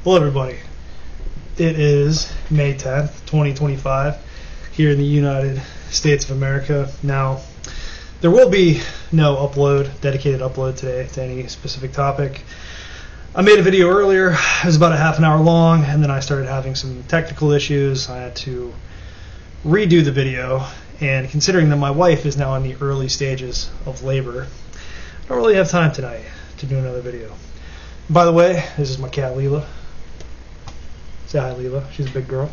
Hello everybody, it is May 10th, 2025 here in the United States of America. Now, there will be no dedicated upload today to any specific topic. I made a video earlier, it was about a half an hour long, and then I started having some technical issues. I had to redo the video, and considering that my wife is now in the early stages of labor, I don't really have time tonight to do another video. By the way, this is my cat Leela. Say hi, Leela. She's a big girl.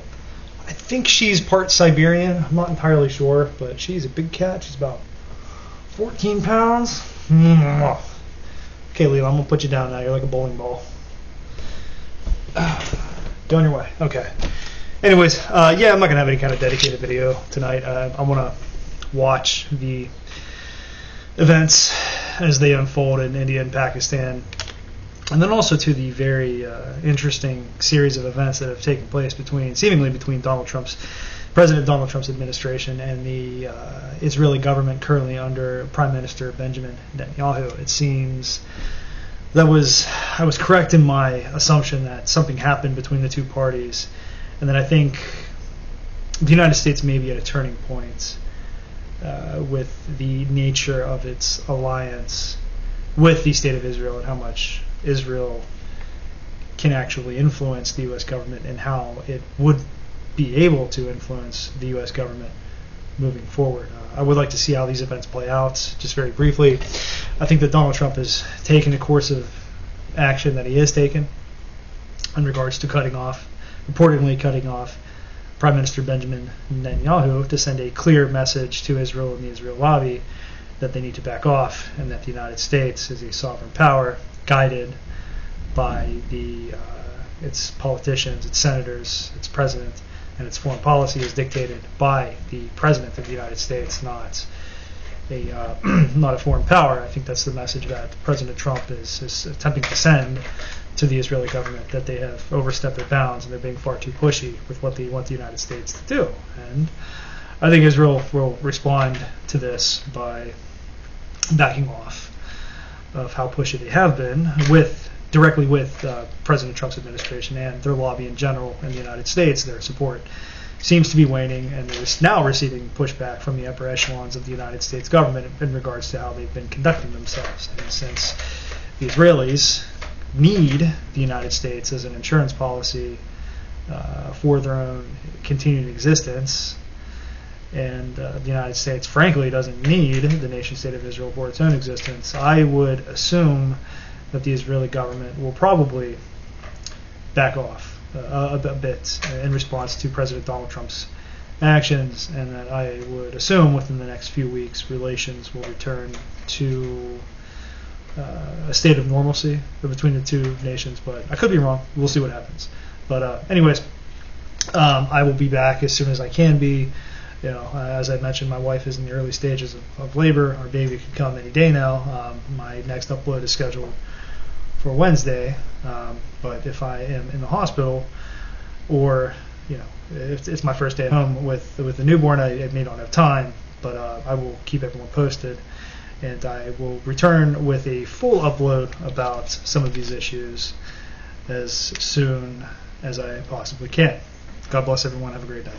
I think she's part Siberian. I'm not entirely sure, but she's a big cat. She's about 14 pounds. Okay, Leela, I'm going to put you down now. You're like a bowling ball. Go on your way. Okay. Anyways, yeah, I'm not going to have any kind of dedicated video tonight. I want to watch the events as they unfold in India and Pakistan, and then also to the very interesting series of events that have taken place seemingly between President Donald Trump's administration and the Israeli government currently under Prime Minister Benjamin Netanyahu. It seems I was correct in my assumption that something happened between the two parties, and that I think the United States may be at a turning point with the nature of its alliance with the State of Israel and how much Israel can actually influence the U.S. government and how it would be able to influence the U.S. government moving forward. I would like to see how these events play out. Just very briefly, I think that Donald Trump has taken a course of action that he has taken in regards to reportedly cutting off Prime Minister Benjamin Netanyahu to send a clear message to Israel and the Israel lobby that they need to back off, and that the United States is a sovereign power guided by its politicians, its senators, its president, and its foreign policy is dictated by the President of the United States, not a foreign power. I think that's the message that President Trump is attempting to send to the Israeli government, that they have overstepped their bounds and they're being far too pushy with what they want the United States to do. And I think Israel will respond to this by backing off of how pushy they have been directly with President Trump's administration and their lobby in general in the United States. Their support seems to be waning, and they're now receiving pushback from the upper echelons of the United States government in regards to how they've been conducting themselves. And since the Israelis need the United States as an insurance policy for their own continued existence, and the United States, frankly, doesn't need the nation-state of Israel for its own existence, I would assume that the Israeli government will probably back off a bit in response to President Donald Trump's actions, and that I would assume within the next few weeks relations will return to a state of normalcy between the two nations. But I could be wrong. We'll see what happens. But anyways, I will be back as soon as I can be. As I mentioned, my wife is in the early stages of labor. Our baby could come any day now. My next upload is scheduled for Wednesday. But if I am in the hospital, or if it's my first day at home with the newborn, I may not have time. But I will keep everyone posted, and I will return with a full upload about some of these issues as soon as I possibly can. God bless everyone. Have a great night.